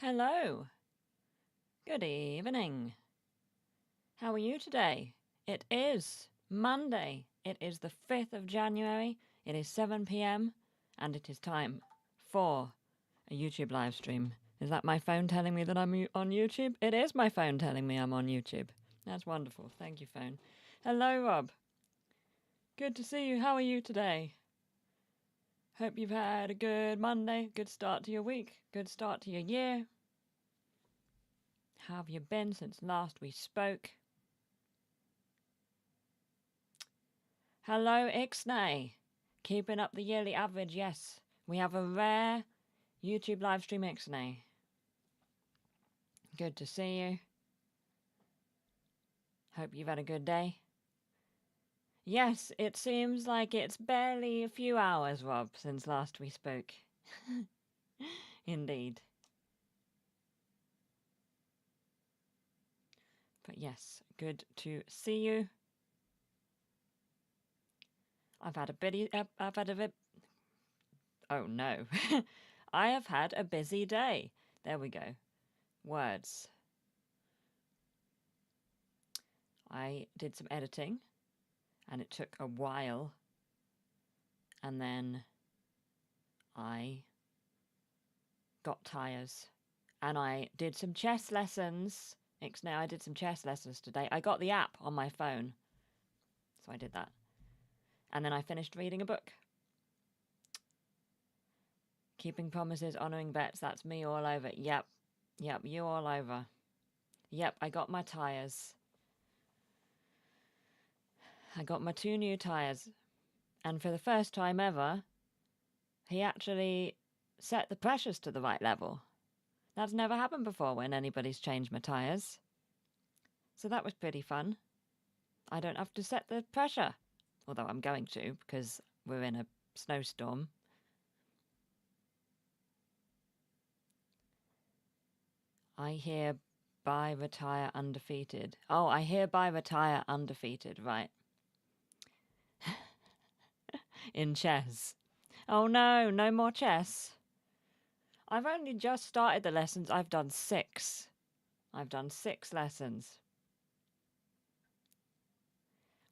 Hello. Good evening. How are you today? It is Monday. It is the 5th of January. It is 7 p.m. and it is time for a YouTube live stream. Is that my phone telling me that I'm on YouTube? It is my phone telling me I'm on YouTube. That's wonderful. Thank you, phone. Hello, Rob. Good to see you. How are you today? Hope you've had a good Monday, good start to your week, good start to your year. How have you been since last we spoke? Hello, Ixnay. Keeping up the yearly average, yes. We have a rare YouTube live stream, Ixnay. Good to see you. Hope you've had a good day. Yes, it seems like it's barely a few hours, Rob, since last we spoke. Indeed. But yes, good to see you. I've had a oh no. I have had a busy day. There we go. Words. I did some editing, and it took a while. And then I got tyres, and I did some chess lessons. Now I did some chess lessons today. I got the app on my phone, so I did that. And then I finished reading a book. Keeping promises, honouring bets, that's me all over. Yep, you all over. Yep, I got my tyres. I got my 2 new tyres. And for the first time ever, he actually set the pressures to the right level. That's never happened before when anybody's changed my tyres. So that was pretty fun. I don't have to set the pressure, although I'm going to because we're in a snowstorm. I hereby retire undefeated. Oh, I hereby retire undefeated, right. In chess. Oh no, no more chess. I've only just started the lessons. I've done 6. I've done 6 lessons.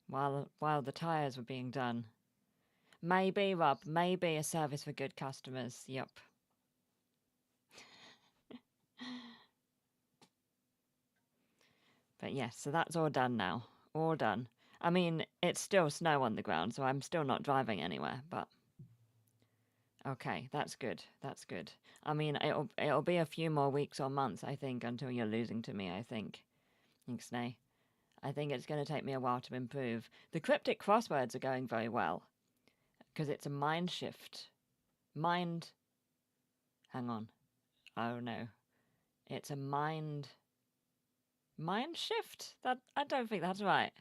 While the tyres were being done. Maybe, Rob, maybe a service for good customers. Yup. But yes, so that's all done now. All done. I mean, it's still snow on the ground, so I'm still not driving anywhere, but okay, that's good. That's good. I mean, it'll be a few more weeks or months, I think, until you're losing to me, I think. Ixnay. I think it's going to take me a while to improve. The cryptic crosswords are going very well, because it's a mind shift. Hang on. Oh no. It's a mind shift? I don't think that's right.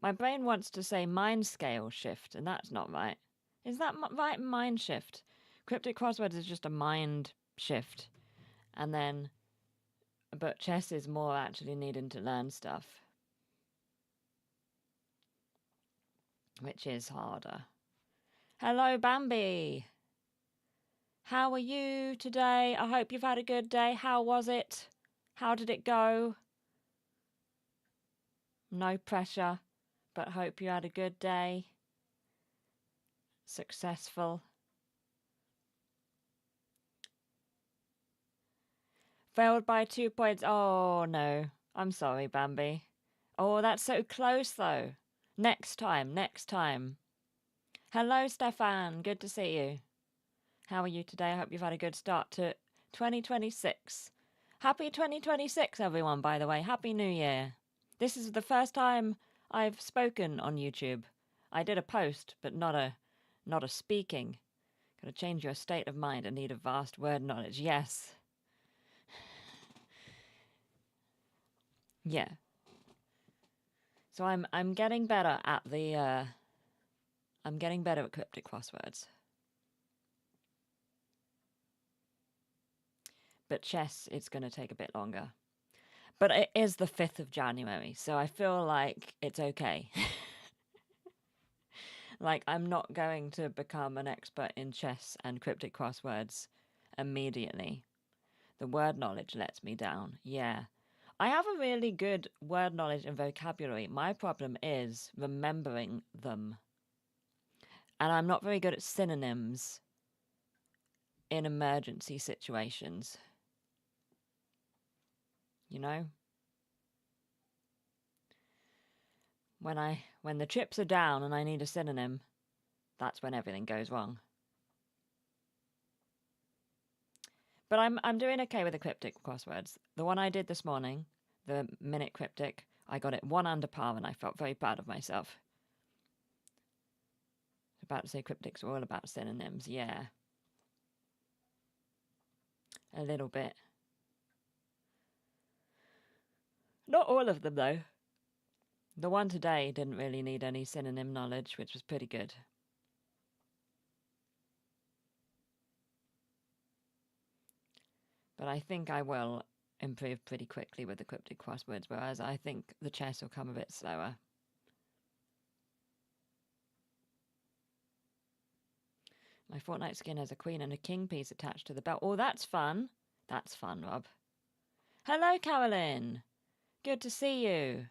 My brain wants to say mind scale shift, and that's not right. Is that right? Mind shift. Cryptic crosswords is just a mind shift. And then, but chess is more actually needing to learn stuff, which is harder. Hello, Bambi. How are you today? I hope you've had a good day. How was it? How did it go? No pressure, but hope you had a good day. Successful. Failed by 2 points. Oh, no. I'm sorry, Bambi. Oh, that's so close, though. Next time, next time. Hello, Stefan. Good to see you. How are you today? I hope you've had a good start to 2026. Happy 2026, everyone, by the way. Happy New Year. This is the first time I've spoken on YouTube. I did a post, but not a speaking. Gotta change your state of mind and need a vast word knowledge. Yes. Yeah. So I'm getting better at the I'm getting better at cryptic crosswords. But chess, it's going to take a bit longer. But it is the 5th of January, so I feel like it's okay. Like, I'm not going to become an expert in chess and cryptic crosswords immediately. The word knowledge lets me down. Yeah. I have a really good word knowledge and vocabulary. My problem is remembering them. And I'm not very good at synonyms in emergency situations. You know? When the chips are down and I need a synonym, that's when everything goes wrong. But I'm doing okay with the cryptic crosswords. The one I did this morning, the minute cryptic, I got it 1 under par and I felt very proud of myself. I was about to say cryptics are all about synonyms, yeah. A little bit. Not all of them though. The one today didn't really need any synonym knowledge, which was pretty good. But I think I will improve pretty quickly with the cryptic crosswords, whereas I think the chess will come a bit slower. My Fortnite skin has a queen and a king piece attached to the belt. Oh, that's fun. That's fun, Rob. Hello, Carolyn. Good to see you.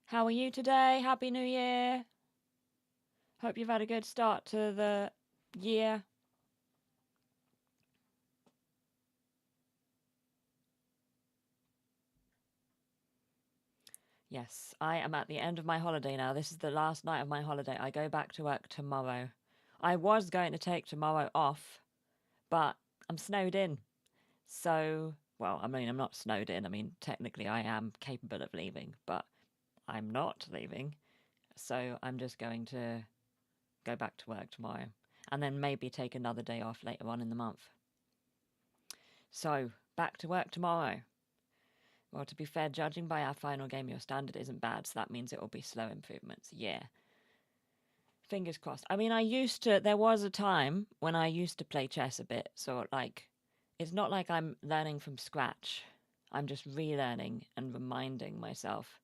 How are you today? Happy New Year. Hope you've had a good start to the year. Yes, I am at the end of my holiday now. This is the last night of my holiday. I go back to work tomorrow. I was going to take tomorrow off, but I'm snowed in. So, well, I mean, I'm not snowed in. I mean, technically I am capable of leaving, but I'm not leaving. So I'm just going to go back to work tomorrow and then maybe take another day off later on in the month. So, back to work tomorrow. Well, to be fair, judging by our final game, your standard isn't bad, so that means it will be slow improvements. Yeah. Fingers crossed. I mean, there was a time when I used to play chess a bit, so like, it's not like I'm learning from scratch. I'm just relearning and reminding myself.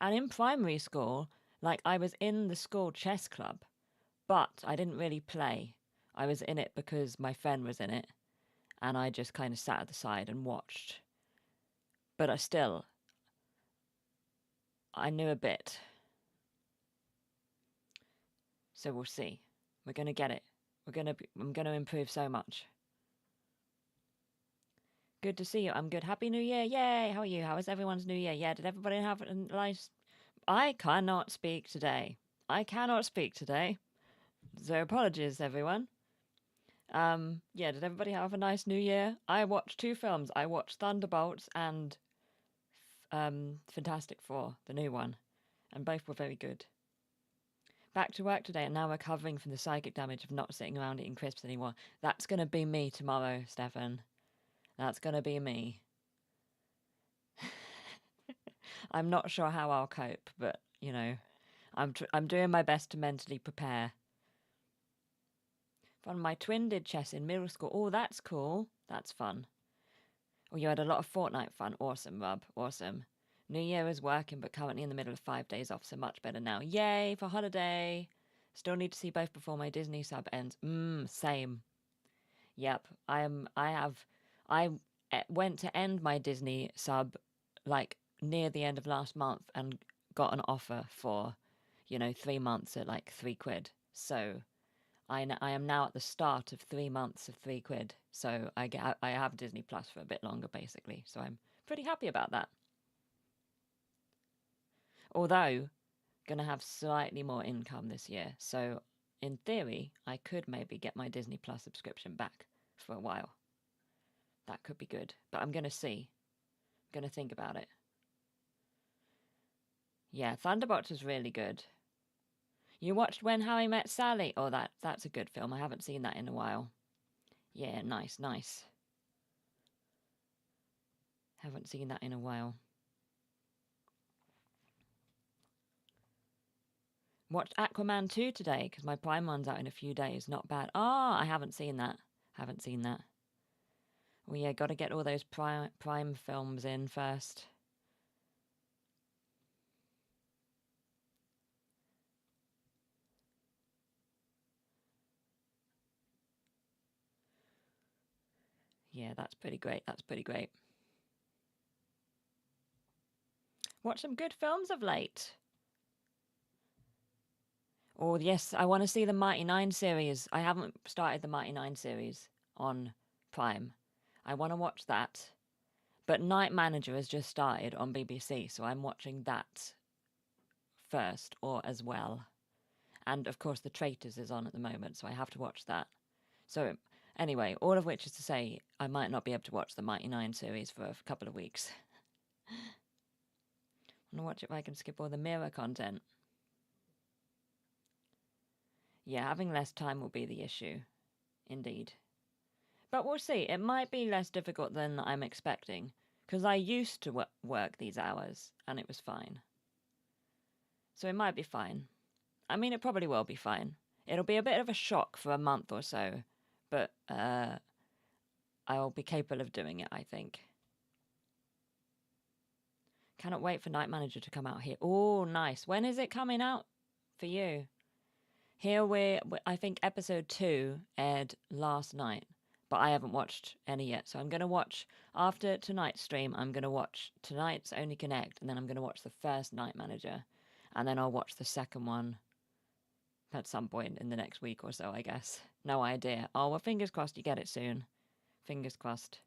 And in primary school, like, I was in the school chess club, but I didn't really play. I was in it because my friend was in it, and I just kind of sat at the side and watched. But I knew a bit. So we'll see. We're going to get it. I'm going to improve so much. Good to see you. I'm good. Happy New Year. Yay. How are you? How was everyone's New Year? Yeah, did everybody have a nice... I cannot speak today. I cannot speak today. So apologies, everyone. Yeah, did everybody have a nice New Year? I watched 2 films. I watched Thunderbolts and Fantastic Four, the new one. And both were very good. Back to work today and now recovering from the psychic damage of not sitting around eating crisps anymore. That's going to be me tomorrow, Stefan. That's going to be me. I'm not sure how I'll cope, but, you know, I'm doing my best to mentally prepare. Fun, my twin did chess in middle school. Oh, that's cool. That's fun. Oh, you had a lot of Fortnite fun. Awesome, Rob. Awesome. New Year is working, but currently in the middle of 5 days off, so much better now. Yay for holiday. Still need to see both before my Disney sub ends. Same. Yep. I went to end my Disney sub like near the end of last month and got an offer for, 3 months at like £3. So I am now at the start of 3 months of £3. So I have Disney Plus for a bit longer basically. So I'm pretty happy about that. Although gonna have slightly more income this year. So in theory, I could maybe get my Disney Plus subscription back for a while. That could be good, but I'm gonna see. I'm gonna think about it. Yeah, Thunderbolts was really good. You watched When Harry Met Sally? Oh, that's a good film. I haven't seen that in a while. Yeah, nice. Haven't seen that in a while. Watched Aquaman 2 today because my Prime one's out in a few days. Not bad. I haven't seen that. Well, yeah, got to get all those Prime films in first. Yeah, that's pretty great. That's pretty great. Watch some good films of late. Oh, yes, I want to see the Mighty Nine series. I haven't started the Mighty Nine series on Prime. I want to watch that. But Night Manager has just started on BBC, so I'm watching that first or as well. And of course, The Traitors is on at the moment, so I have to watch that. So, anyway, all of which is to say, I might not be able to watch the Mighty Nine series for a couple of weeks. I'm gonna watch if I can skip all the Mirror content. Yeah, having less time will be the issue. Indeed. But we'll see. It might be less difficult than I'm expecting, because I used to work these hours, and it was fine. So it might be fine. I mean, it probably will be fine. It'll be a bit of a shock for a month or so, but I'll be capable of doing it, I think. Cannot wait for Night Manager to come out here. Oh, nice. When is it coming out for you? Here I think episode 2 aired last night, but I haven't watched any yet. So I'm going to watch, after tonight's stream, I'm going to watch tonight's Only Connect, and then I'm going to watch the first Night Manager, and then I'll watch the second one at some point in the next week or so, I guess. No idea. Oh, well, fingers crossed you get it soon. Fingers crossed.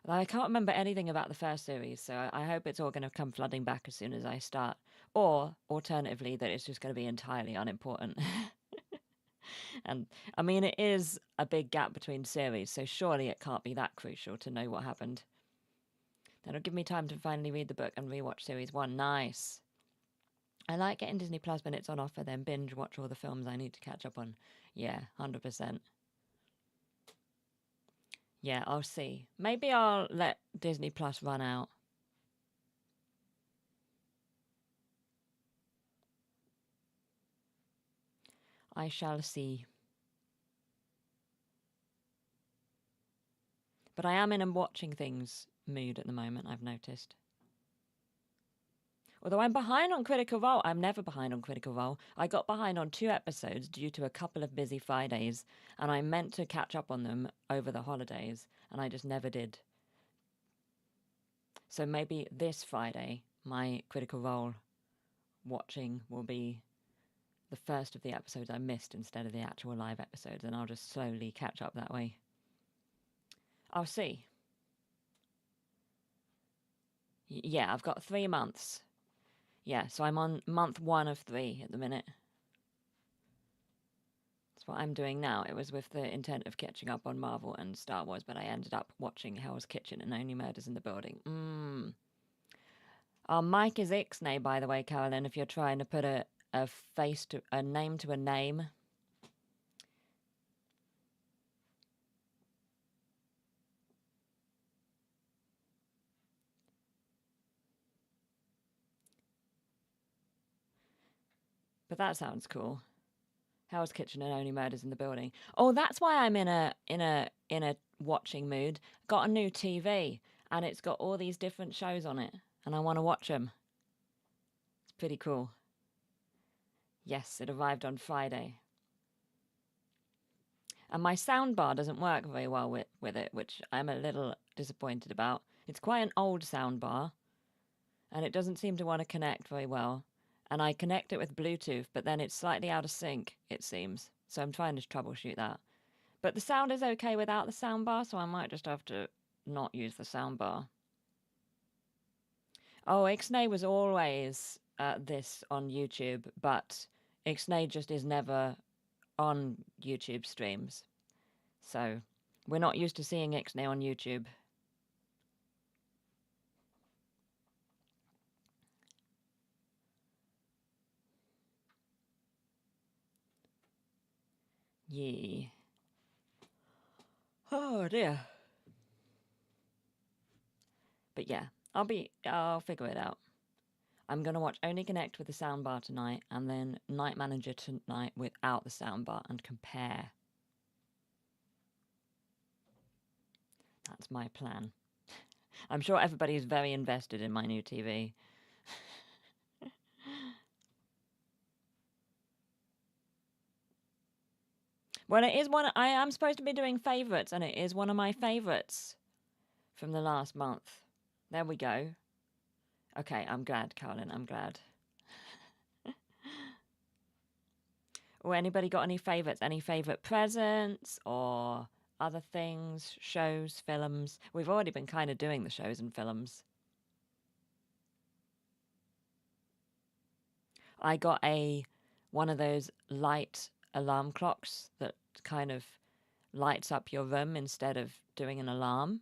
Although I can't remember anything about the first series, so I hope it's all going to come flooding back as soon as I start. Or, alternatively, that it's just going to be entirely unimportant. And, I mean, it is a big gap between series, so surely it can't be that crucial to know what happened. That'll give me time to finally read the book and rewatch Series 1. Nice. I like getting Disney Plus when it's on offer, then binge watch all the films I need to catch up on. Yeah, 100%. Yeah, I'll see. Maybe I'll let Disney Plus run out. I shall see. But I am in a watching things mood at the moment, I've noticed. Although I'm behind on Critical Role, I'm never behind on Critical Role. I got behind on 2 episodes due to a couple of busy Fridays, and I meant to catch up on them over the holidays, and I just never did. So maybe this Friday, my Critical Role watching will be the first of the episodes I missed instead of the actual live episodes, and I'll just slowly catch up that way. I'll see. Yeah, I've got 3 months. Yeah, so I'm on month 1 of 3 at the minute. That's what I'm doing now. It was with the intent of catching up on Marvel and Star Wars, but I ended up watching Hell's Kitchen and Only Murders in the Building. Our mic is Ixnay, by the way, Carolyn, if you're trying to put a face to a name to a name. But that sounds cool. Hell's Kitchen and Only Murders in the Building. Oh, that's why I'm in a watching mood. Got a new TV, and it's got all these different shows on it, and I want to watch them. It's pretty cool. Yes, it arrived on Friday. And my soundbar doesn't work very well with it, which I'm a little disappointed about. It's quite an old soundbar, and it doesn't seem to want to connect very well. And I connect it with Bluetooth, but then it's slightly out of sync, it seems. So I'm trying to troubleshoot that. But the sound is okay without the soundbar, so I might just have to not use the soundbar. Oh, Ixnay was always this on YouTube, but Ixnay just is never on YouTube streams. So we're not used to seeing Ixnay on YouTube. Yee. Oh dear. But yeah, I'll figure it out. I'm gonna watch Only Connect with the soundbar tonight, and then Night Manager tonight without the soundbar, and compare. That's my plan. I'm sure everybody is very invested in my new TV. Well, it is one. I am supposed to be doing favourites, and it is one of my favourites from the last month. There we go. Okay, I'm glad, Carolyn. I'm glad. Or anybody got any favourites? Any favourite presents or other things? Shows, films? We've already been kind of doing the shows and films. I got one of those light alarm clocks that kind of lights up your room instead of doing an alarm.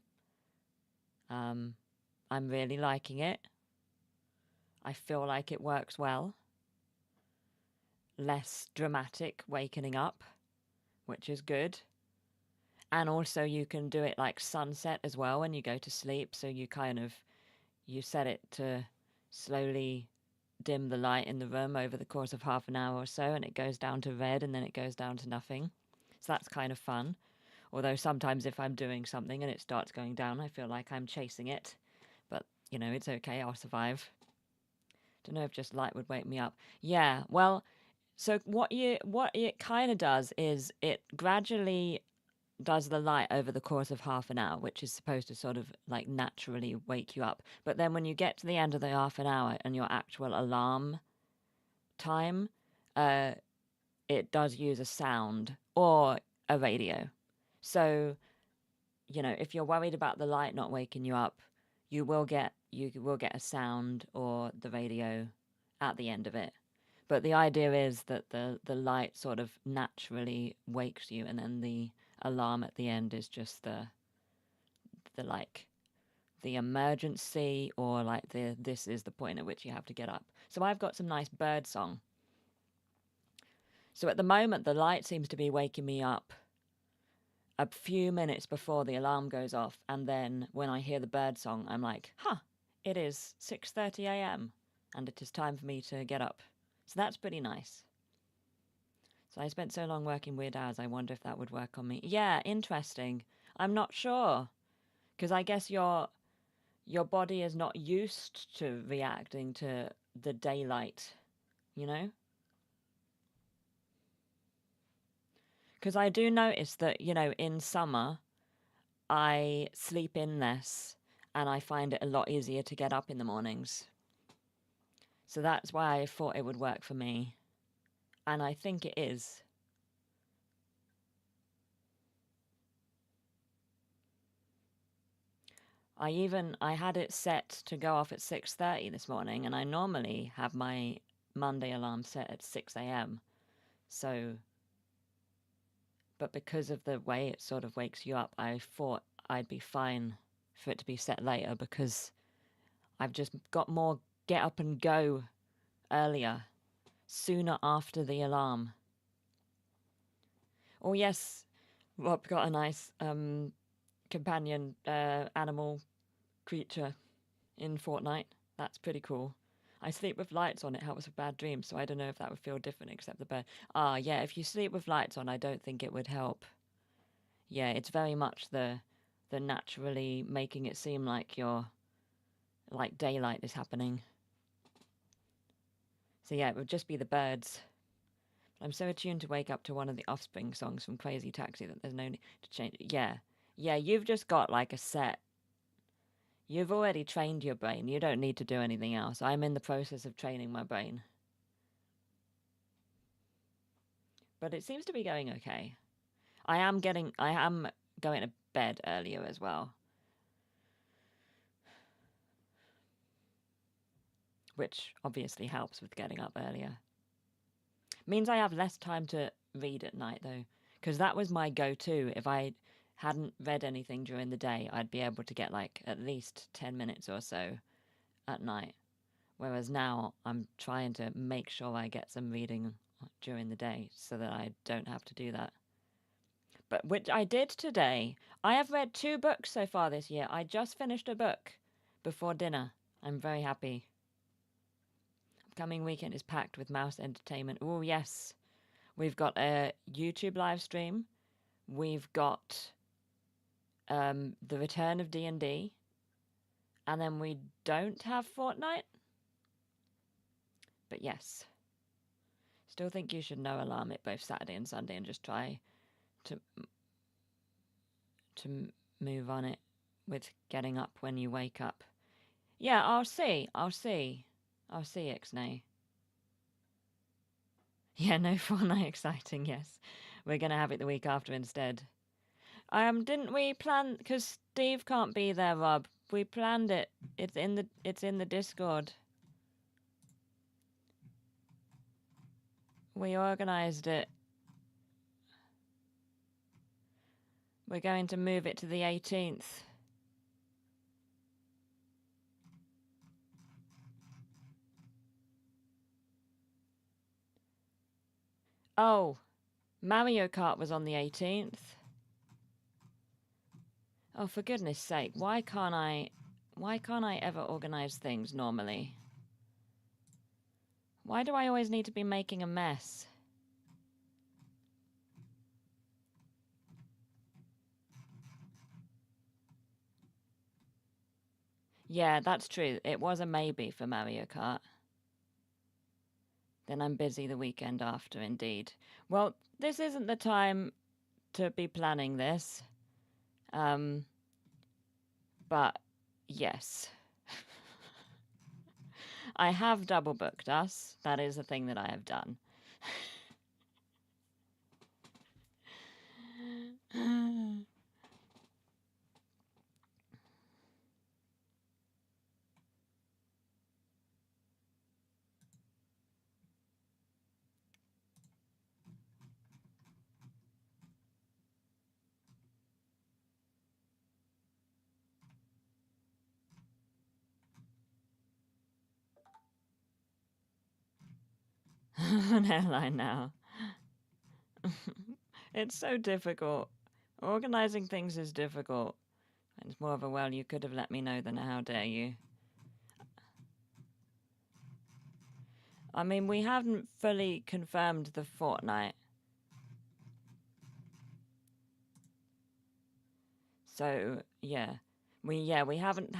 I'm really liking it. I feel like it works well. Less dramatic wakening up, which is good. And also you can do it like sunset as well when you go to sleep. So you set it to slowly dim the light in the room over the course of half an hour or so, and it goes down to red and then it goes down to nothing. So that's kind of fun. Although sometimes if I'm doing something and it starts going down, I feel like I'm chasing it. But, it's okay. I'll survive. Don't know if just light would wake me up. Yeah, well, so what it kind of does is it gradually does the light over the course of half an hour, which is supposed to sort of like naturally wake you up. But then when you get to the end of the half an hour and your actual alarm time, it does use a sound or a radio. So, if you're worried about the light not waking you up, you will get a sound or the radio at the end of it. But the idea is that the light sort of naturally wakes you, and then the alarm at the end is just the like the emergency, or like this is the point at which you have to get up. So I've got some nice bird song. So at the moment the light seems to be waking me up a few minutes before the alarm goes off, and then when I hear the bird song I'm like, it is 6:30 a.m. and it is time for me to get up. So that's pretty nice. So I spent so long working weird hours, I wonder if that would work on me. Yeah, interesting. I'm not sure. Because I guess your body is not used to reacting to the daylight, you know? Because I do notice that, in summer, I sleep in less and I find it a lot easier to get up in the mornings. So that's why I thought it would work for me. And I think it is. I had it set to go off at 6:30 this morning, and I normally have my Monday alarm set at 6 a.m. So, but because of the way it sort of wakes you up, I thought I'd be fine for it to be set later, because I've just got more get up and go earlier, sooner after the alarm. Oh yes, Rob got a nice companion animal creature in Fortnite. That's pretty cool. I sleep with lights on. It helps with bad dreams, so I don't know if that would feel different except the bed. Yeah, if you sleep with lights on, I don't think it would help. Yeah, it's very much the naturally making it seem like like daylight is happening. So yeah, it would just be the birds. I'm so attuned to wake up to one of the Offspring songs from Crazy Taxi that there's no need to change it. Yeah, you've just got like a set. You've already trained your brain. You don't need to do anything else. I'm in the process of training my brain. But it seems to be going okay. I am going to bed earlier as well. Which obviously helps with getting up earlier. Means I have less time to read at night though, because that was my go-to. If I hadn't read anything during the day, I'd be able to get like at least 10 minutes or so at night. Whereas now I'm trying to make sure I get some reading during the day so that I don't have to do that. But which I did today. I have read 2 books so far this year. I just finished a book before dinner. I'm very happy. Upcoming weekend is packed with mouse entertainment. Oh yes. We've got a YouTube live stream. We've got the return of D&D. And then we don't have Fortnite. But yes. Still think you should no alarm it both Saturday and Sunday and just try to move on it with getting up when you wake up. Yeah, I'll see, Ixnay. Yeah, no Fortnite exciting, yes. We're gonna have it the week after instead. Didn't we plan, because Steve can't be there, Rob. We planned it. It's in the Discord. We organised it. We're going to move it to the 18th. Oh, Mario Kart was on the 18th. Oh, for goodness sake, why can't I ever organise things normally? Why do I always need to be making a mess? Yeah, that's true. It was a maybe for Mario Kart. Then I'm busy the weekend after, indeed. Well, this isn't the time to be planning this. But yes. I have double booked us. That is a thing that I have done. An airline now. It's so difficult. Organizing things is difficult. It's more of a, well, you could have let me know than how dare you. I mean, we haven't fully confirmed the fortnight. So, yeah. We haven't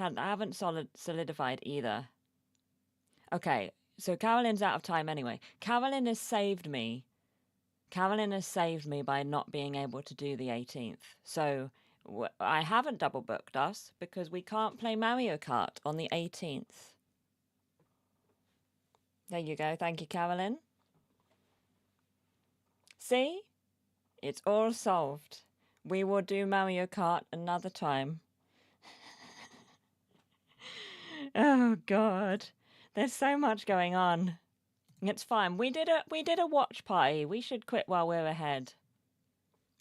solidified either. Okay, so Carolyn's out of time anyway. Carolyn has saved me by not being able to do the 18th. So I haven't double booked us because we can't play Mario Kart on the 18th. There you go. Thank you, Carolyn. See? It's all solved. We will do Mario Kart another time. Oh, God. There's so much going on. It's fine. We did a watch party. We should quit while we're ahead.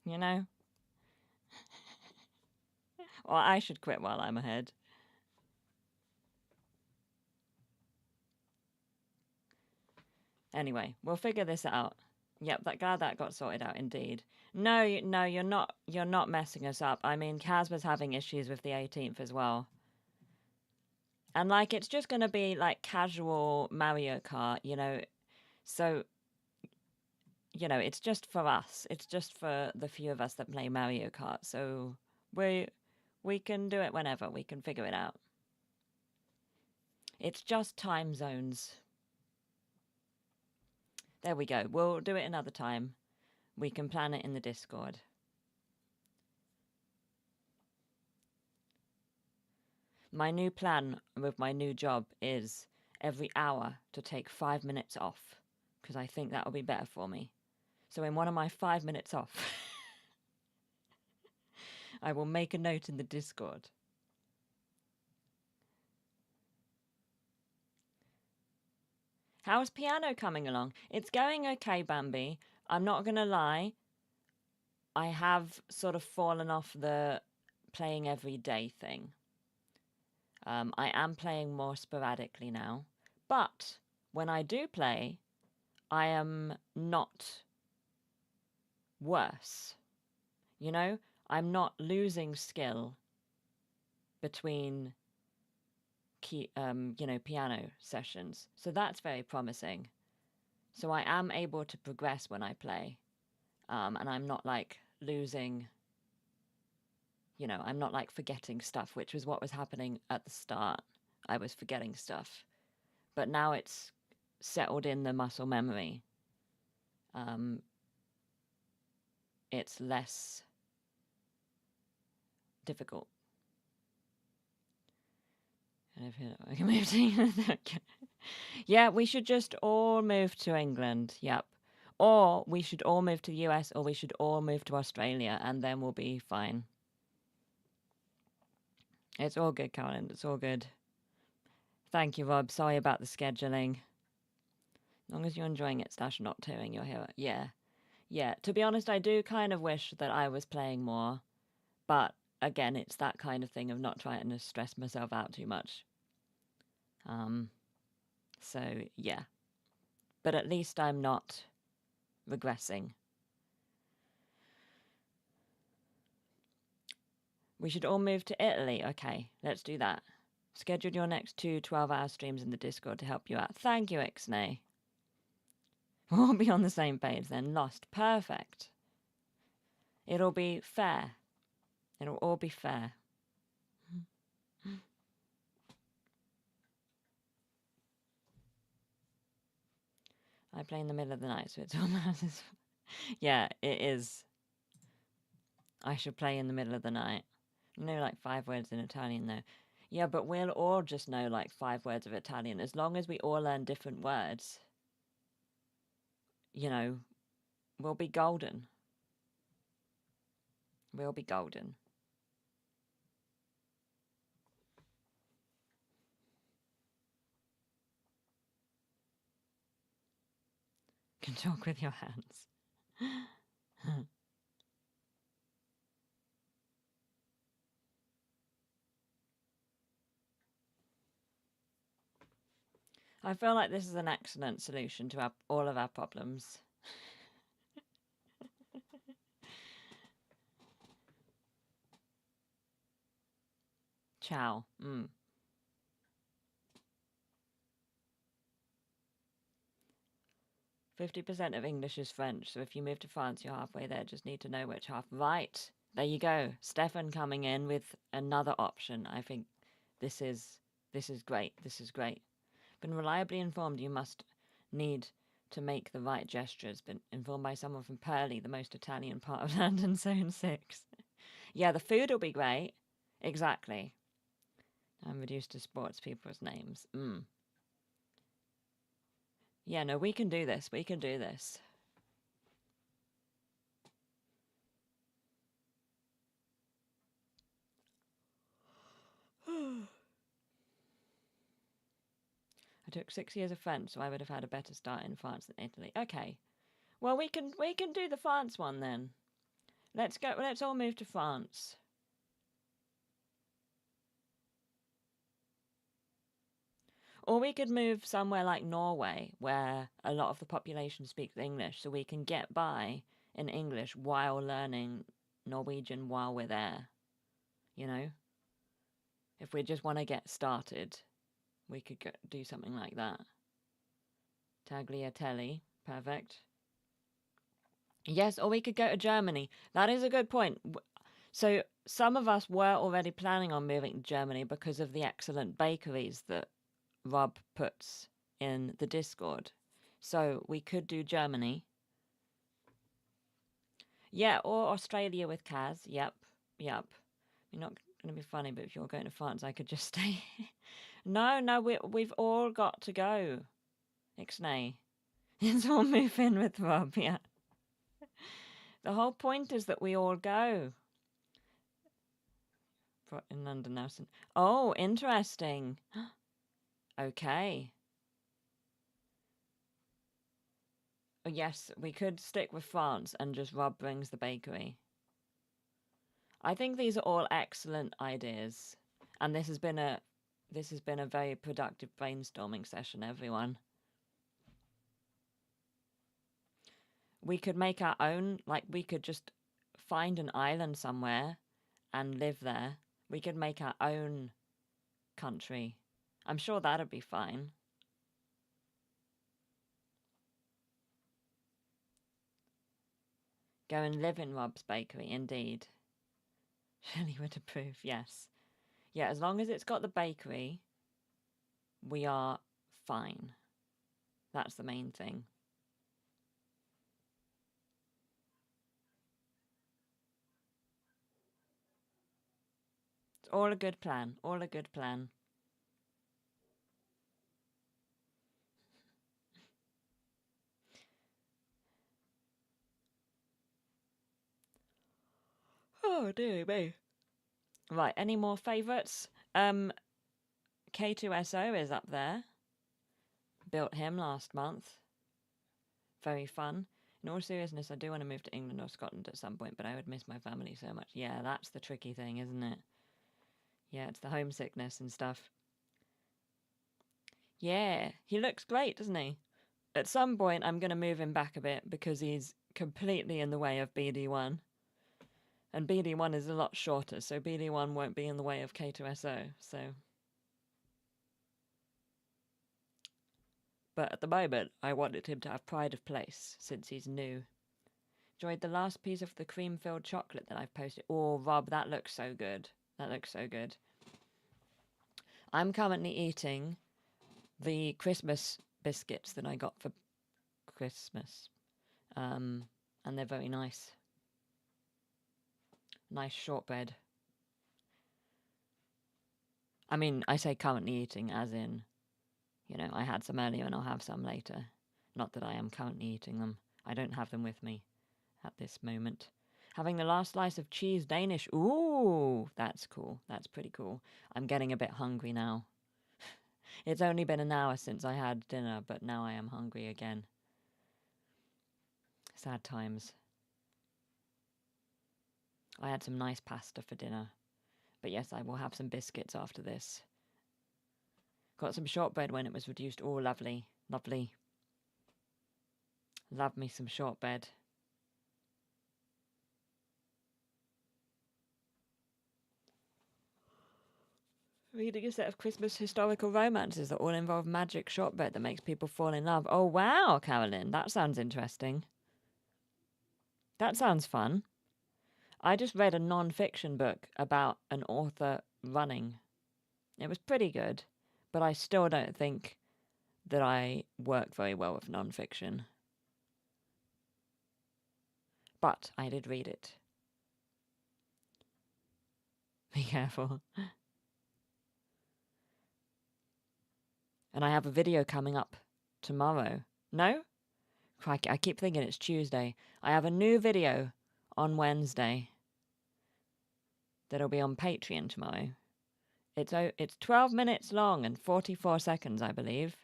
You know? Or I should quit while I'm ahead. Anyway, we'll figure this out. Yep, glad that got sorted out indeed. No, you're not messing us up. I mean, Casper's having issues with the 18th as well. And like it's just going to be like casual Mario Kart, you know. So you know, it's just for us. It's just for the few of us that play Mario Kart. So we can do it whenever. We can figure it out. It's just time zones. There we go. We'll do it another time. We can plan it in the Discord. My new plan with my new job is every hour to take 5 minutes off, because I think that will be better for me. So in one of my 5 minutes off, I will make a note in the Discord. How's piano coming along? It's going okay, Bambi. I'm not going to lie. I have sort of fallen off the playing every day thing. I am playing more sporadically now. But when I do play, I am not worse. You know, I'm not losing skill between piano sessions. So that's very promising. So I am able to progress when I play. And I'm not like losing, you know, I'm not like forgetting stuff, which was what was happening at the start. I was forgetting stuff. But now it's settled in the muscle memory. it's less difficult. And if I can move to England, yeah, we should just all move to England. Yep. Or we should all move to the US, or we should all move to Australia, and then we'll be fine. It's all good, Colin. It's all good. Thank you, Rob. Sorry about the scheduling. As long as you're enjoying it, Stash, not tearing your hair. Yeah. Yeah. To be honest, I do kind of wish that I was playing more. But again, it's that kind of thing of not trying to stress myself out too much. So, yeah. But at least I'm not regressing. We should all move to Italy. Okay, let's do that. Schedule your next 2 12-hour streams in the Discord to help you out. Thank you, Ixnay. We'll all be on the same page then. Lost. Perfect. It'll be fair. It'll all be fair. I play in the middle of the night, so it's all matters. Yeah, it is. I should play in the middle of the night. I know like 5 words in Italian though. Yeah, but we'll all just know like 5 words of Italian. As long as we all learn different words, you know, we'll be golden. We'll be golden. Can talk with your hands. I feel like this is an excellent solution to all of our problems. Ciao. 50% of English is French, so if you move to France, you're halfway there. Just need to know which half. Right. There you go. Stefan coming in with another option. I think this is great. This is great. Been reliably informed you must need to make the right gestures. Been informed by someone from Purley, the most Italian part of London, Zone 6. Yeah, the food will be great. Exactly. I'm reduced to sports people's names. Yeah, no, we can do this. We can do this. I took 6 years of French, so I would have had a better start in France than Italy. Okay. Well, we can do the France one then. Let's go. Let's all move to France. Or we could move somewhere like Norway, where a lot of the population speaks English, so we can get by in English while learning Norwegian while we're there. You know? If we just want to get started, we could do something like that. Tagliatelle. Perfect. Yes, or we could go to Germany. That is a good point. So some of us were already planning on moving to Germany because of the excellent bakeries that Rob puts in the Discord. So we could do Germany. Yeah, or Australia with Kaz. Yep. You're not going to be funny, but if you're going to France, I could just stay. No, we've all got to go. Ixnay. It's all move in with Rob, yeah. The whole point is that we all go. In London, Nelson. Oh, interesting. Okay. Oh, yes, we could stick with France and just Rob brings the bakery. I think these are all excellent ideas, and this has been a very productive brainstorming session, everyone. We could make our own, like we could just find an island somewhere and live there. We could make our own country. I'm sure that'd be fine. Go and live in Rob's bakery, indeed. Shelley would approve, yes. Yeah, as long as it's got the bakery, we are fine. That's the main thing. It's all a good plan. All a good plan. Oh dear me. Right, any more favourites? K2SO is up there. Built him last month. Very fun. In all seriousness, I do want to move to England or Scotland at some point, but I would miss my family so much. Yeah, that's the tricky thing, isn't it? Yeah, it's the homesickness and stuff. Yeah, he looks great, doesn't he? At some point, I'm going to move him back a bit because he's completely in the way of BD1. And BD1 is a lot shorter, so BD1 won't be in the way of K2SO, so... But at the moment, I wanted him to have pride of place, since he's new. Enjoyed the last piece of the cream-filled chocolate that I've posted. Oh, Rob, that looks so good. That looks so good. I'm currently eating the Christmas biscuits that I got for Christmas. And they're very nice. Nice shortbread. I mean, I say currently eating as in, you know, I had some earlier and I'll have some later. Not that I am currently eating them. I don't have them with me at this moment. Having the last slice of cheese Danish. Ooh, that's cool. That's pretty cool. I'm getting a bit hungry now. It's only been an hour since I had dinner, but now I am hungry again. Sad times. I had some nice pasta for dinner. But yes, I will have some biscuits after this. Got some shortbread when it was reduced. Oh, lovely. Lovely. Love me some shortbread. Reading a set of Christmas historical romances that all involve magic shortbread that makes people fall in love. Oh, wow, Carolyn. That sounds interesting. That sounds fun. I just read a non-fiction book about an author running. It was pretty good, but I still don't think that I work very well with non-fiction. But I did read it. Be careful. And I have a video coming up tomorrow. No? Crikey, I keep thinking it's Tuesday. I have a new video on Wednesday that'll be on Patreon tomorrow. It's 12 minutes long and 44 seconds, I believe.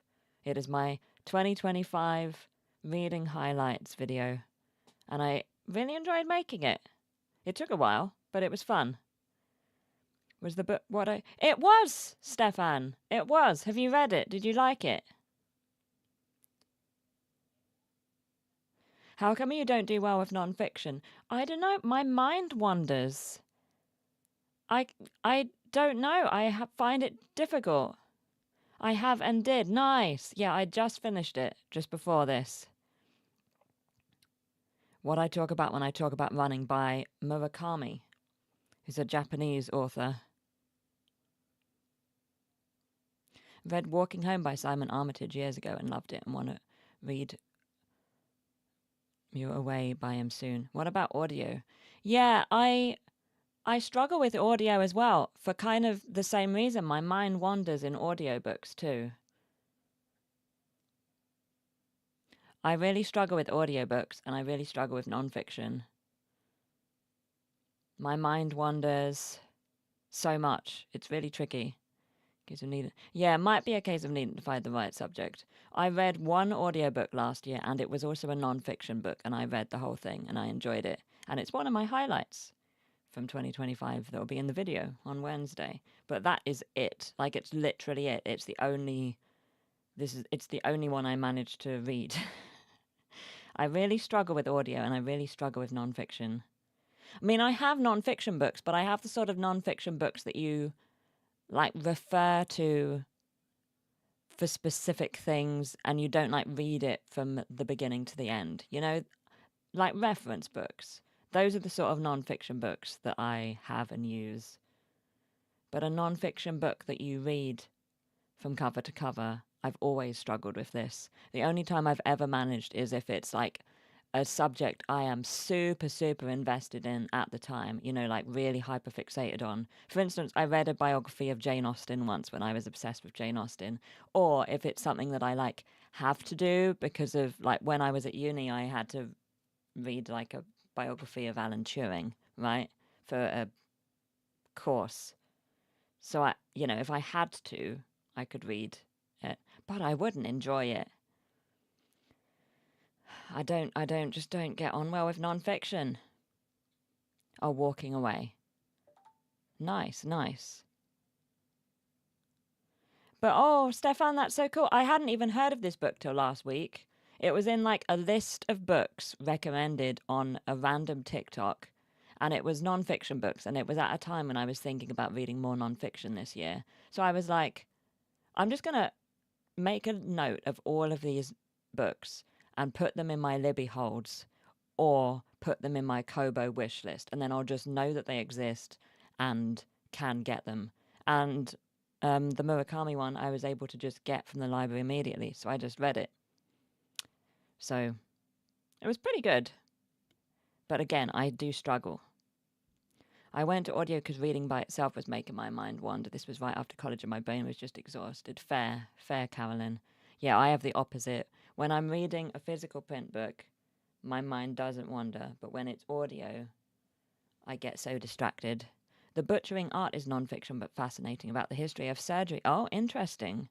It is my 2025 reading highlights video. And I really enjoyed making it. It took a while, but it was fun. Was the book what I... It was, Stefan! It was. Have you read it? Did you like it? How come you don't do well with non-fiction? I don't know. My mind wanders. I don't know. I find it difficult. I have and did. Nice. Yeah, I just finished it just before this. What I Talk About When I Talk About Running by Murakami, who's a Japanese author. Read Walking Home by Simon Armitage years ago and loved it and want to read You Away by him soon. What about audio? Yeah, I struggle with audio as well for kind of the same reason. My mind wanders in audiobooks too. I really struggle with audiobooks and I really struggle with nonfiction. My mind wanders so much. It's really tricky. Yeah, it might be a case of needing to find the right subject. I read one audiobook last year and it was also a non-fiction book and I read the whole thing and I enjoyed it. And it's one of my highlights from 2025 that will be in the video on Wednesday. But that is it. Like, it's literally it. It's the only one I managed to read. I really struggle with audio and I really struggle with non-fiction. I mean, I have non-fiction books, but I have the sort of non-fiction books that you like refer to for specific things and you don't like read it from the beginning to the end, you know, like reference books. Those are the sort of non-fiction books that I have and use. But a non-fiction book that you read from cover to cover, I've always struggled with this. The only time I've ever managed is if it's like a subject I am super, super invested in at the time, like really hyper fixated on. For instance, I read a biography of Jane Austen once when I was obsessed with Jane Austen. Or if it's something that I like have to do because of like when I was at uni, I had to read like a biography of Alan Turing, right? For a course. So if I had to, I could read it, but I wouldn't enjoy it. I don't get on well with nonfiction. Oh, Walking Away. Nice, nice. But oh, Stefan, that's so cool. I hadn't even heard of this book till last week. It was in like a list of books recommended on a random TikTok, and it was nonfiction books, and it was at a time when I was thinking about reading more nonfiction this year. So I was like, I'm just gonna make a note of all of these books and put them in my Libby holds or put them in my Kobo wish list, and then I'll just know that they exist and can get them. And the Murakami one I was able to just get from the library immediately, so I just read it. So it was pretty good. But again, I do struggle. I went to audio because reading by itself was making my mind wander. This was right after college and my brain was just exhausted. Fair, Carolyn. Yeah, I have the opposite. When I'm reading a physical print book, my mind doesn't wander. But when it's audio, I get so distracted. The Butchering Art is nonfiction but fascinating about the history of surgery. Oh, interesting.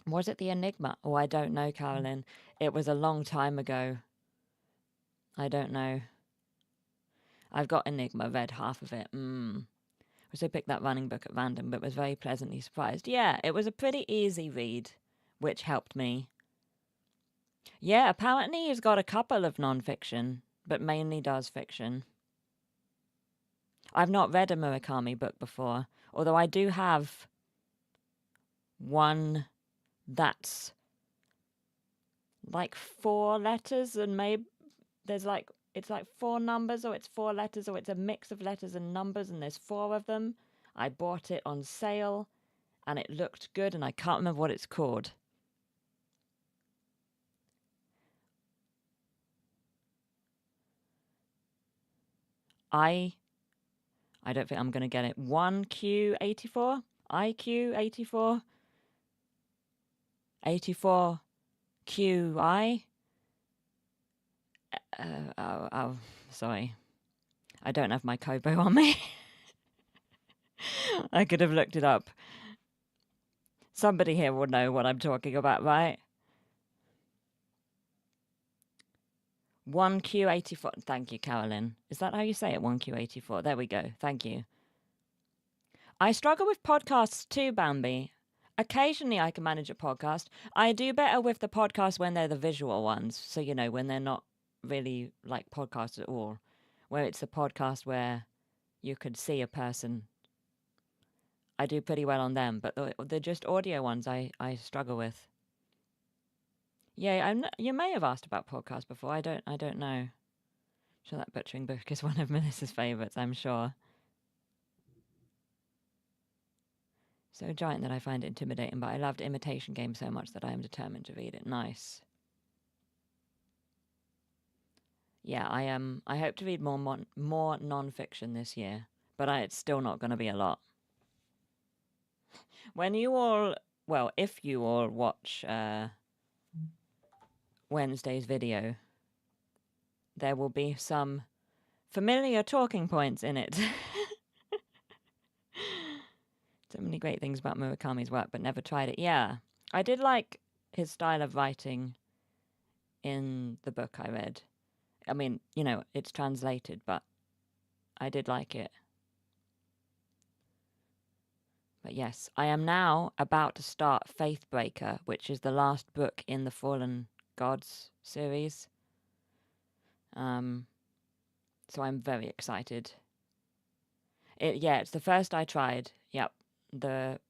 Was it The Enigma? Oh, I don't know, Carolyn. It was a long time ago. I don't know. I've got Enigma, read half of it. So I picked that running book at random, but was very pleasantly surprised. Yeah, it was a pretty easy read, which helped me. Yeah, apparently he's got a couple of non-fiction, but mainly does fiction. I've not read a Murakami book before, although I do have one that's like 4 letters and maybe there's like it's like 4 numbers or it's 4 letters or it's a mix of letters and numbers and there's 4 of them. I bought it on sale and it looked good and I can't remember what it's called. I don't think I'm going to get it. 1Q84? IQ84? 84QI? Sorry. I don't have my Kobo on me. I could have looked it up. Somebody here will know what I'm talking about, right? 1Q84. Thank you, Carolyn. Is that how you say it? 1Q84. There we go. Thank you. I struggle with podcasts too, Bambi. Occasionally I can manage a podcast. I do better with the podcasts when they're the visual ones. So, when they're not really like podcasts at all. Where it's a podcast where you could see a person. I do pretty well on them. But the just audio ones I struggle with. Yeah, you may have asked about podcasts before. I don't know. I'm sure that Butchering book is one of Melissa's favourites, I'm sure. So giant that I find it intimidating, but I loved Imitation Game so much that I am determined to read it. Nice. Yeah, I hope to read more non-fiction this year, but it's still not going to be a lot. When you all, well, if you all watch Wednesday's video, there will be some familiar talking points in it. So many great things about Murakami's work, but never tried it. Yeah, I did like his style of writing in the book I read. I mean, it's translated, but I did like it. But yes, I am now about to start Faithbreaker, which is the last book in the Fallen Gods series. So I'm very excited. It's the first I tried. Yep,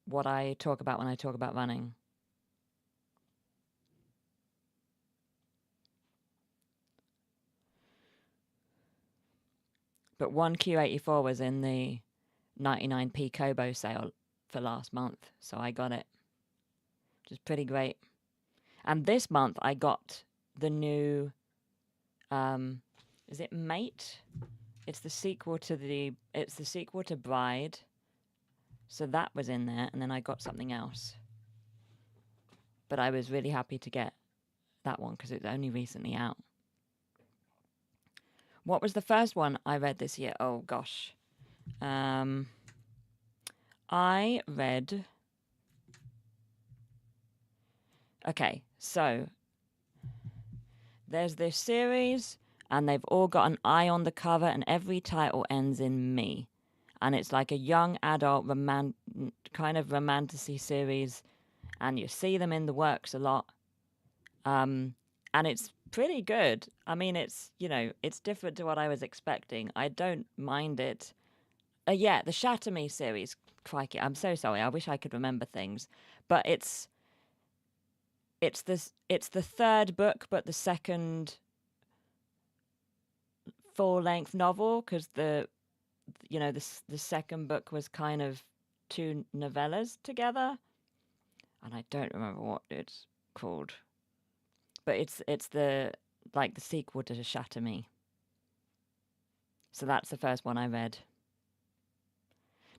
what I talk about when I talk about running. But 1Q84 was in the 99p Kobo sale for last month, so I got it, which is pretty great. And this month I got the new, is it Mate? It's the sequel to Bride. So that was in there, and then I got something else. But I was really happy to get that one because it's only recently out. What was the first one I read this year? Oh gosh. I read. Okay, so there's this series, and they've all got an eye on the cover, and every title ends in me. And it's like a young adult kind of romantasy series, and you see them in the works a lot. And it's pretty good. I mean, it's, it's different to what I was expecting. I don't mind it. Yeah, the Shatter Me series. Crikey, I'm so sorry. I wish I could remember things. But it's the third book, but the second full-length novel, because the second book was kind of two novellas together, and I don't remember what it's called. But it's the sequel to Shatter Me. So that's the first one I read.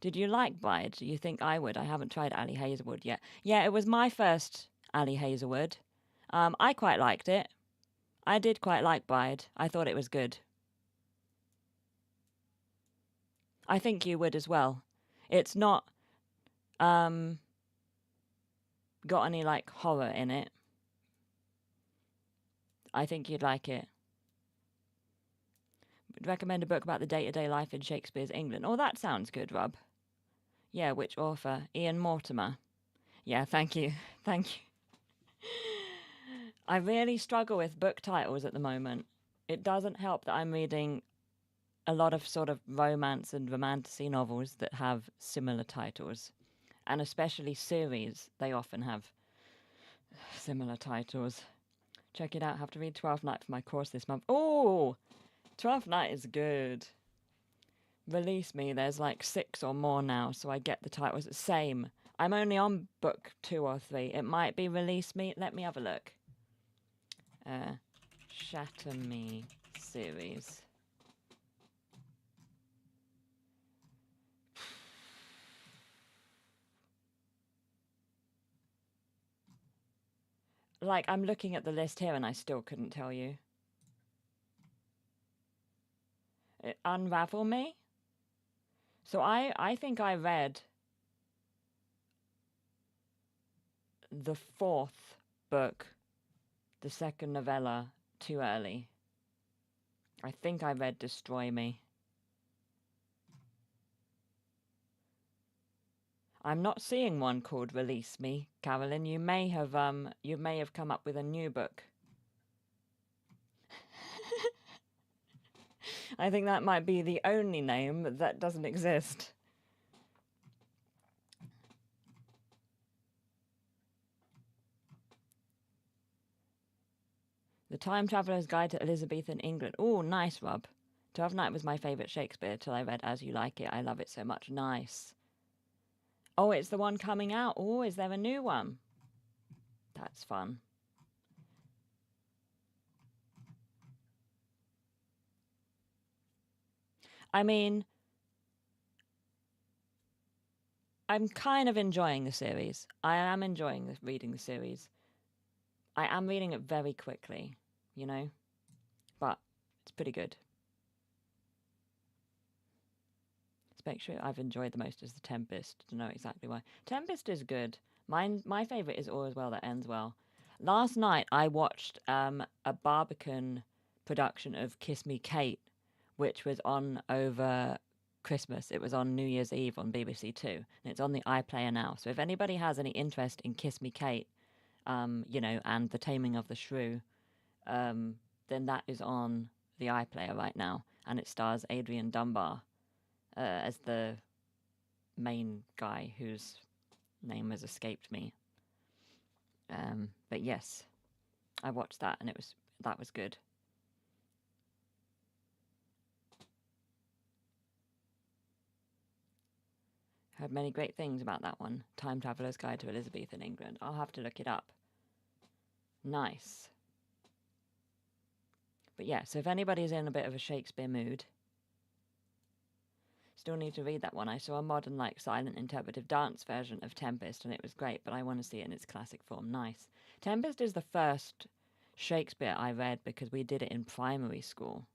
Did you like Bride? Do you think I would? I haven't tried Ali Hazelwood yet. Yeah, it was my first Ali Hazelwood. I quite liked it. I did quite like Bride. I thought it was good. I think you would as well. It's not got any horror in it. I think you'd like it. Would recommend a book about the day-to-day life in Shakespeare's England. Oh, that sounds good, Rob. Yeah, which author? Ian Mortimer. Yeah, thank you. Thank you. I really struggle with book titles at the moment. It doesn't help that I'm reading a lot of sort of romance and romantasy novels that have similar titles. And especially series, they often have similar titles. Check it out. Have to read 12th Night for my course this month. Oh, 12th Night is good. Release Me, there's 6 or more now, so I get the titles. Same. I'm only on book 2 or 3. It might be Release Me. Let me have a look. Shatter Me series. I'm looking at the list here and I still couldn't tell you. Unravel Me? So I think I read the 4th book, the second novella, too early. I think I read Destroy Me. I'm not seeing one called Release Me, Carolyn. You may have come up with a new book. I think that might be the only name that doesn't exist. The Time Traveller's Guide to Elizabethan England. Oh, nice, Rob. 12th Night was my favourite Shakespeare till I read As You Like It. I love it so much. Nice. Oh, it's the one coming out. Oh, is there a new one? That's fun. I mean, I'm kind of enjoying the series. I am enjoying reading the series. I am reading it very quickly, but it's pretty good. Spectre I've enjoyed the most is The Tempest. To know exactly why. Tempest is good. My favourite is All Is Well That Ends Well. Last night I watched a Barbican production of Kiss Me Kate, which was on over Christmas. It was on New Year's Eve on BBC Two, and it's on the iPlayer now. So if anybody has any interest in Kiss Me Kate, and The Taming of the Shrew, then that is on the iPlayer right now, and it stars Adrian Dunbar as the main guy whose name has escaped me. But yes, I watched that and that was good. Heard many great things about that one. Time Traveller's Guide to Elizabethan England. I'll have to look it up. Nice. But yeah, so if anybody's in a bit of a Shakespeare mood, still need to read that one. I saw a modern, like, silent interpretive dance version of Tempest, and it was great, but I want to see it in its classic form. Nice. Tempest is the first Shakespeare I read because we did it in primary school.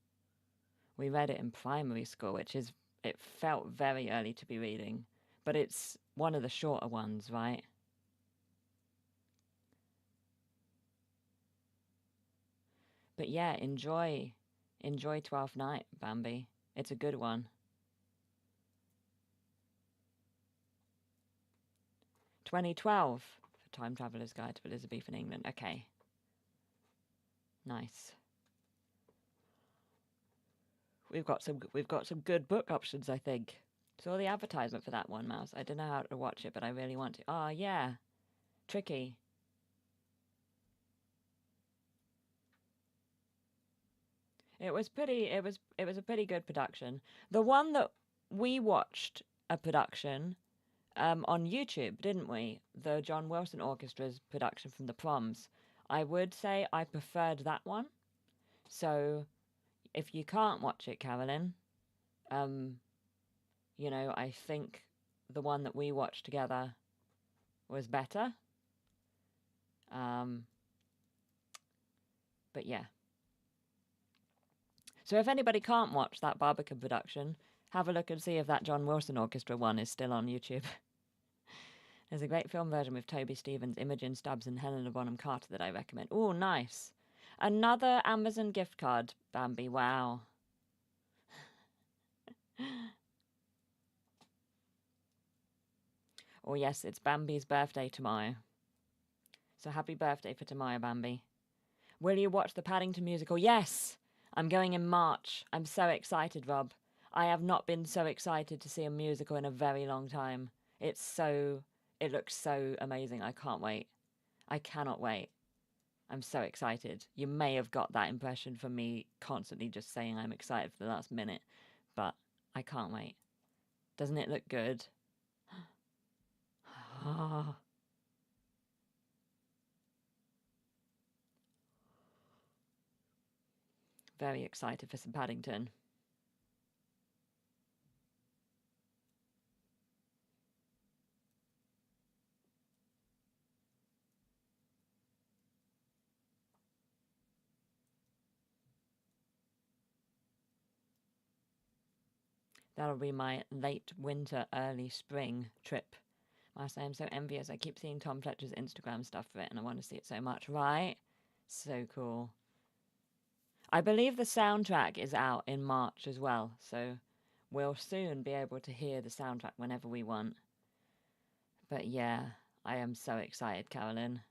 We read it in primary school, which is, it felt very early to be reading, but it's one of the shorter ones, right? But yeah, enjoy Twelfth Night, Bambi. It's a good one. 2012 for Time Traveller's Guide to Elizabethan England. Okay. Nice. We've got some good book options, I think. Saw the advertisement for that one, Mouse. I don't know how to watch it, but I really want to. Oh yeah. Tricky. It was a pretty good production. The one that we watched a production on YouTube, didn't we? The John Wilson Orchestra's production from the Proms. I would say I preferred that one. So if you can't watch it, Carolyn, you know, I think the one that we watched together was better. But yeah. So if anybody can't watch that Barbican production, have a look and see if that John Wilson Orchestra one is still on YouTube. There's a great film version with Toby Stephens, Imogen Stubbs, and Helena Bonham Carter that I recommend. Oh, nice. Another Amazon gift card, Bambi. Wow. Oh, yes, it's Bambi's birthday tomorrow. So happy birthday for tomorrow, Bambi. Will you watch the Paddington musical? Yes! I'm going in March. I'm so excited, Rob. I have not been so excited to see a musical in a very long time. It looks so amazing. I can't wait. I cannot wait. I'm so excited. You may have got that impression from me constantly just saying I'm excited for the last minute, but I can't wait. Doesn't it look good? Very excited for some Paddington. That'll be my late winter, early spring trip. I am so envious. I keep seeing Tom Fletcher's Instagram stuff for it, and I want to see it so much, right? So cool. I believe the soundtrack is out in March as well, so we'll soon be able to hear the soundtrack whenever we want. But yeah, I am so excited, Carolyn.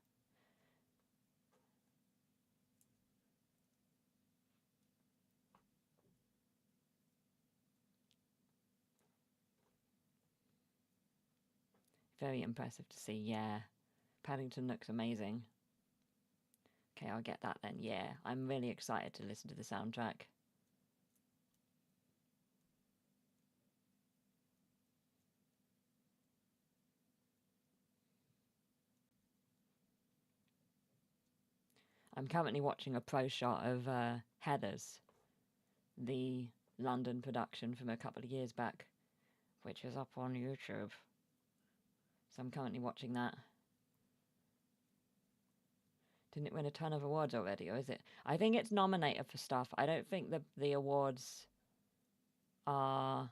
Very impressive to see, yeah. Paddington looks amazing. Okay, I'll get that then, yeah. I'm really excited to listen to the soundtrack. I'm currently watching a pro shot of Heathers, the London production from a couple of years back, which is up on YouTube. So I'm currently watching that. Didn't it win a ton of awards already, or is it? I think it's nominated for stuff. I don't think the awards have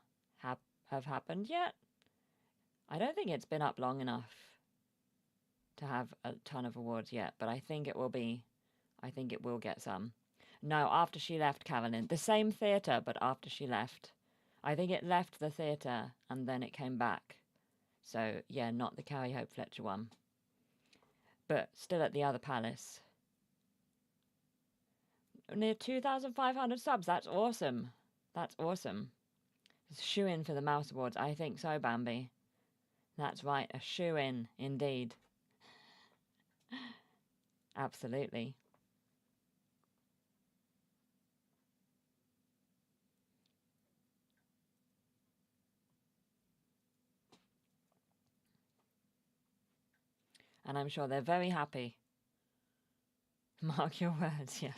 happened yet. I don't think it's been up long enough to have a ton of awards yet, but I think it will be. I think it will get some. No, after she left, Carolyn. The same theatre, but after she left. I think it left the theatre and then it came back. So, yeah, not the Carrie Hope Fletcher one. But still at the other palace. Near 2,500 subs. That's awesome. That's awesome. Shoe-in for the Mouse Awards. I think so, Bambi. That's right. A shoe-in, indeed. Absolutely. And I'm sure they're very happy. Mark your words, yeah.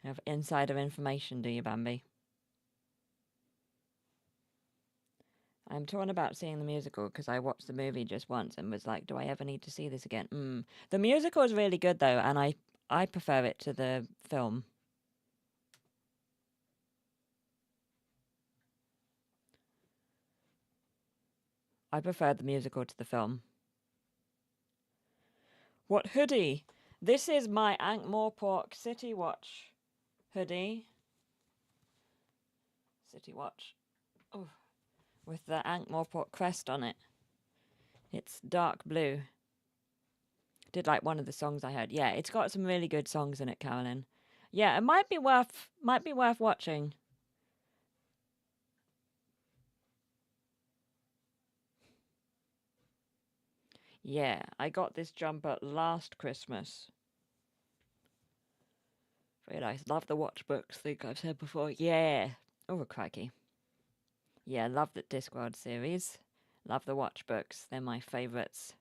You have insider information, do you, Bambi? I'm torn about seeing the musical because I watched the movie just once and was like, do I ever need to see this again? The musical is really good though, and I prefer it to the film. I preferred the musical to the film. What hoodie? This is my Ankh-Morpork City Watch hoodie. City Watch. Oh, with the Ankh-Morpork crest on it. It's dark blue. Did like one of the songs I heard. Yeah, it's got some really good songs in it, Carolyn. Yeah, it might be worth watching. Yeah, I got this jumper last Christmas. Very nice. Love the watch books, think I've said before. Yeah. Oh, crikey. Yeah, love the Discworld series. Love the watch books. They're my favourites.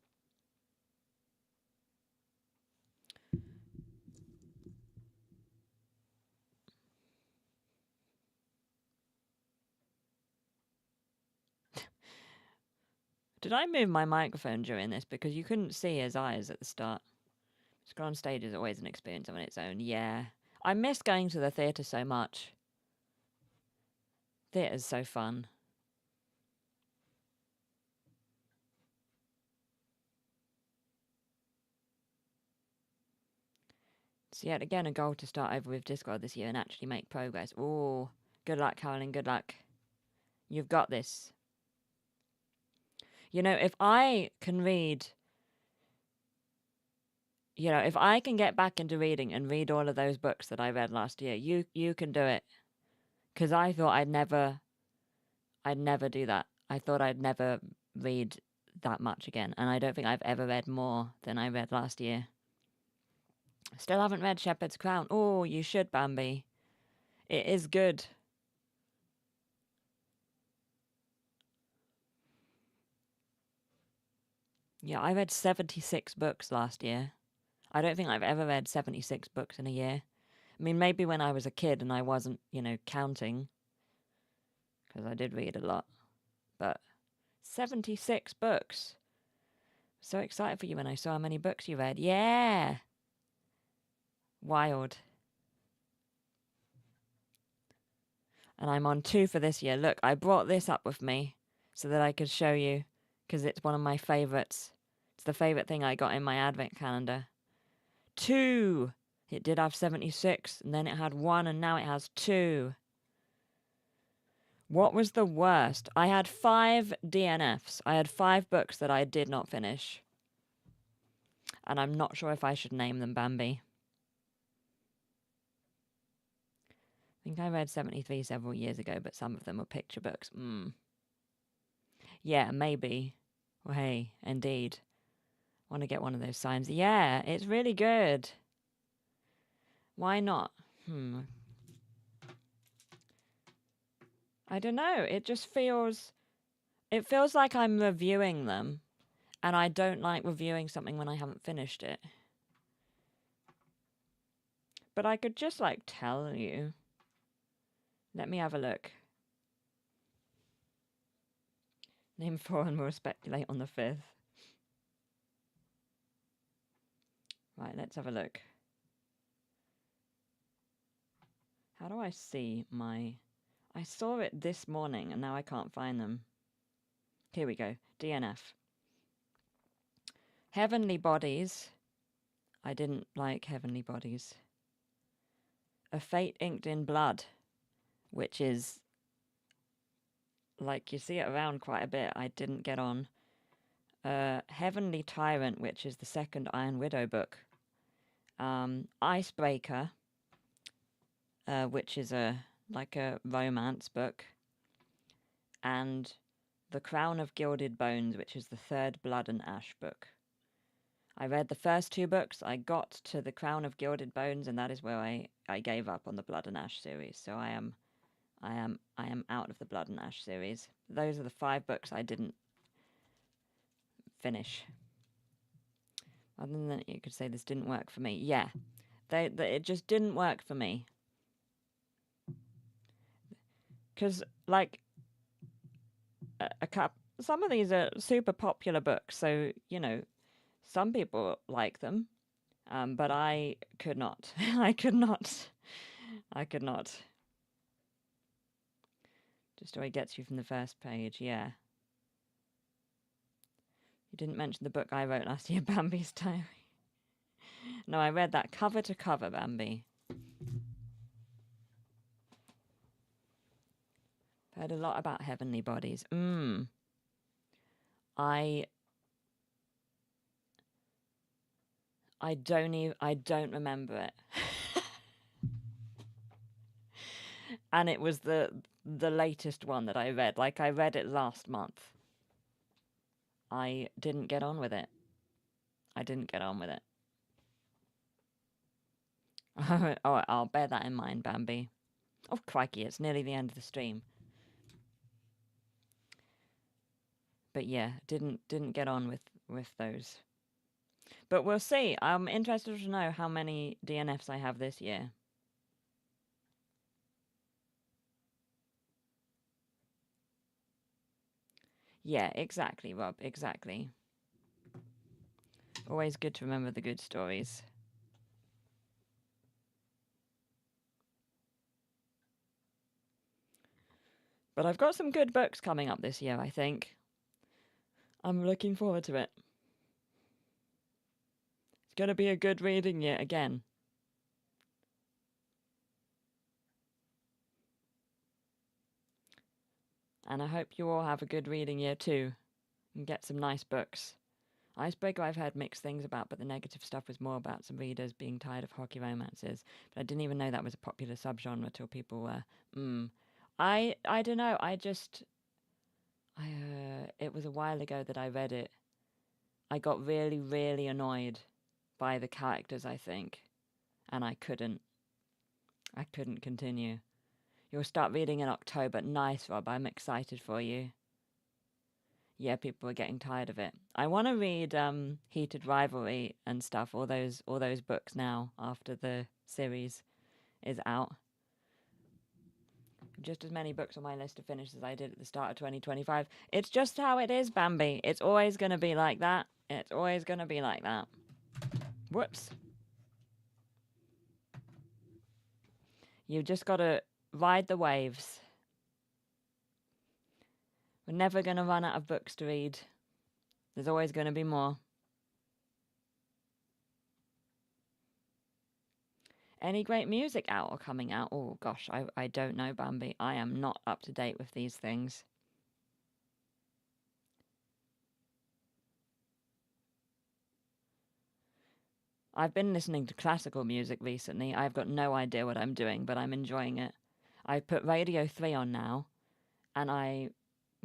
Did I move my microphone during this? Because you couldn't see his eyes at the start. Scroll on stage is always an experience on its own. Yeah. I miss going to the theatre so much. Theatre's so fun. It's yet again a goal to start over with Discworld this year and actually make progress. Oh, good luck, Carolyn. Good luck. You've got this. You know, if I can read, if I can get back into reading and read all of those books that I read last year, you can do it. Because I thought I'd never do that. I thought I'd never read that much again, and I don't think I've ever read more than I read last year. Still haven't read Shepherd's Crown. Oh, you should, Bambi. It is good. Yeah, I read 76 books last year. I don't think I've ever read 76 books in a year. I mean, maybe when I was a kid and I wasn't, counting, because I did read a lot. But 76 books. So excited for you when I saw how many books you read. Yeah! Wild. And I'm on 2 for this year. Look, I brought this up with me so that I could show you, because it's one of my favourites. It's the favourite thing I got in my advent calendar. 2! It did have 76, and then it had 1, and now it has 2. What was the worst? I had 5 DNFs. I had 5 books that I did not finish. And I'm not sure if I should name them, Bambi. I think I read 73 several years ago, but some of them were picture books. Yeah, maybe. Well, hey, indeed. Want to get one of those signs. Yeah, it's really good. Why not? I don't know. It just feels... It feels like I'm reviewing them. And I don't like reviewing something when I haven't finished it. But I could just, tell you. Let me have a look. Name 4 and we'll speculate on the 5th. Right, let's have a look. How do I see my... I saw it this morning and now I can't find them. Here we go. DNF. Heavenly Bodies. I didn't like Heavenly Bodies. A Fate Inked in Blood, which is... you see it around quite a bit. I didn't get on. Heavenly Tyrant, which is the second Iron Widow book. Icebreaker, which is a romance book. And The Crown of Gilded Bones, which is the third Blood and Ash book. I read the first 2 books. I got to The Crown of Gilded Bones, and that is where I gave up on the Blood and Ash series. So I am out of the Blood and Ash series. Those are the 5 books I didn't finish. Other than that, you could say this didn't work for me. Yeah, it just didn't work for me. Because, like, some of these are super popular books, so, you know, some people like them, but I could not. I could not. I could not. Just story gets you from the first page, yeah. You didn't mention the book I wrote last year, Bambi's Diary. No, I read that cover to cover, Bambi. Heard a lot about heavenly bodies. I don't remember it. And it was the latest one that I read. Like, I read it last month. I didn't get on with it. Oh, I'll bear that in mind, Bambi. Oh, crikey, it's nearly the end of the stream. But yeah, didn't get on with those. But we'll see. I'm interested to know how many DNFs I have this year. Yeah, exactly, Rob, exactly. Always good to remember the good stories. But I've got some good books coming up this year, I think. I'm looking forward to it. It's going to be a good reading year again. And I hope you all have a good reading year too, and get some nice books. Icebreaker I've heard mixed things about, but the negative stuff was more about some readers being tired of hockey romances. But I didn't even know that was a popular subgenre till people were, I don't know, it was a while ago that I read it. I got really, really annoyed by the characters, I think, and I couldn't continue. You'll start reading in October. Nice, Rob, I'm excited for you. Yeah, people are getting tired of it. I want to read Heated Rivalry and stuff, all those books now after the series is out. Just as many books on my list to finish as I did at the start of 2025. It's just how it is, Bambi. It's always going to be like that. It's always going to be like that. Whoops. You've just got to ride the waves. We're never going to run out of books to read. There's always going to be more. Any great music out or coming out? Oh, gosh, I don't know, Bambi. I am not up to date with these things. I've been listening to classical music recently. I've got no idea what I'm doing, but I'm enjoying it. I put Radio 3 on now, and I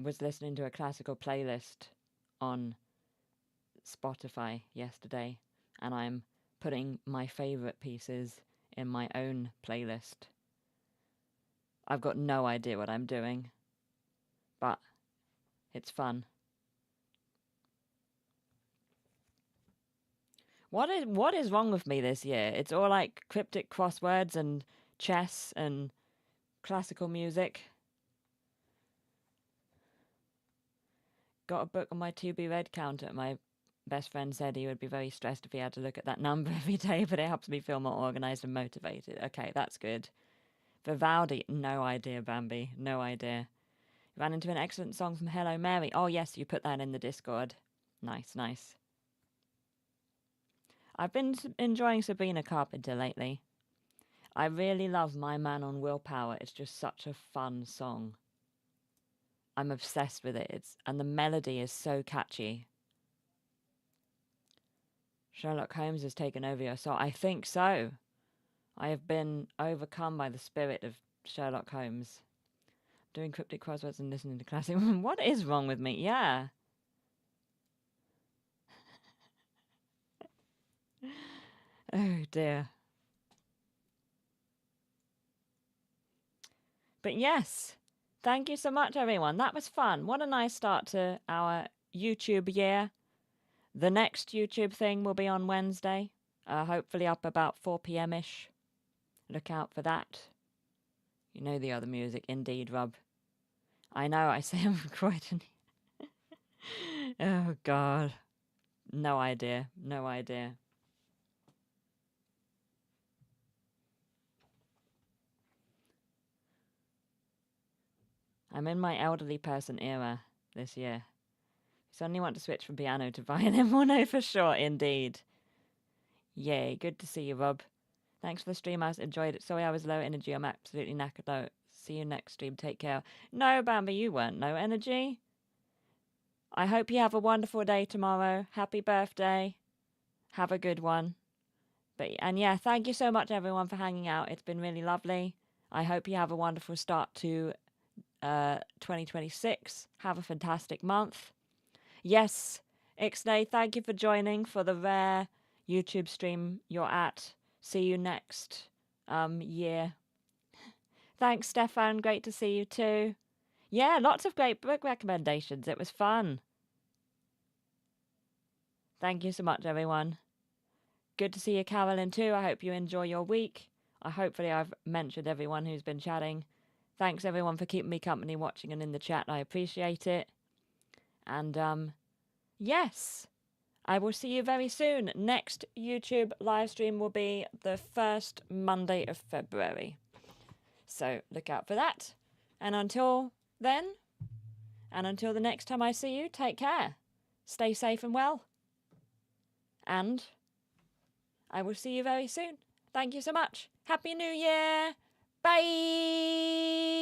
was listening to a classical playlist on Spotify yesterday, and I'm putting my favourite pieces in my own playlist. I've got no idea what I'm doing, but it's fun. What is wrong with me this year? It's all like cryptic crosswords and chess and classical music. Got a book on my to be read counter. My best friend said he would be very stressed if he had to look at that number every day, but it helps me feel more organized and motivated. Okay, that's good. Vivaldi, no idea, Bambi, no idea. Ran into an excellent song from Hello Mary. Oh yes, you put that in the Discord. Nice, nice. I've been enjoying Sabrina Carpenter lately. I really love My Man on Willpower. It's just such a fun song. I'm obsessed with it. And the melody is so catchy. Sherlock Holmes has taken over your soul. I think so. I have been overcome by the spirit of Sherlock Holmes. Doing cryptic crosswords and listening to classic. What is wrong with me? Yeah. Oh dear. But yes, thank you so much, everyone. That was fun. What a nice start to our YouTube year. The next YouTube thing will be on Wednesday, hopefully up about 4 p.m. ish. Look out for that. You know the other music. Indeed, Rob. I know, I say I'm recording. Oh, God. No idea. No idea. I'm in my elderly person era this year. Suddenly want to switch from piano to violin. Well, no, for sure, indeed. Yay, good to see you, Rob. Thanks for the stream, I enjoyed it. Sorry I was low energy, I'm absolutely knackered though. See you next stream, take care. No, Bambi, you weren't low energy. I hope you have a wonderful day tomorrow. Happy birthday. Have a good one. And yeah, thank you so much everyone for hanging out. It's been really lovely. I hope you have a wonderful start to 2026. Have a fantastic month. Yes, Ixnay, thank you for joining for the rare YouTube stream you're at. See you next year. Thanks, Stefan. Great to see you too. Yeah, lots of great book recommendations. It was fun. Thank you so much, everyone. Good to see you, Carolyn, too. I hope you enjoy your week. Hopefully I've mentioned everyone who's been chatting. Thanks, everyone, for keeping me company watching and in the chat. I appreciate it. And, yes, I will see you very soon. Next YouTube live stream will be the first Monday of February. So look out for that. And until then, and until the next time I see you, take care. Stay safe and well. And I will see you very soon. Thank you so much. Happy New Year. Bye.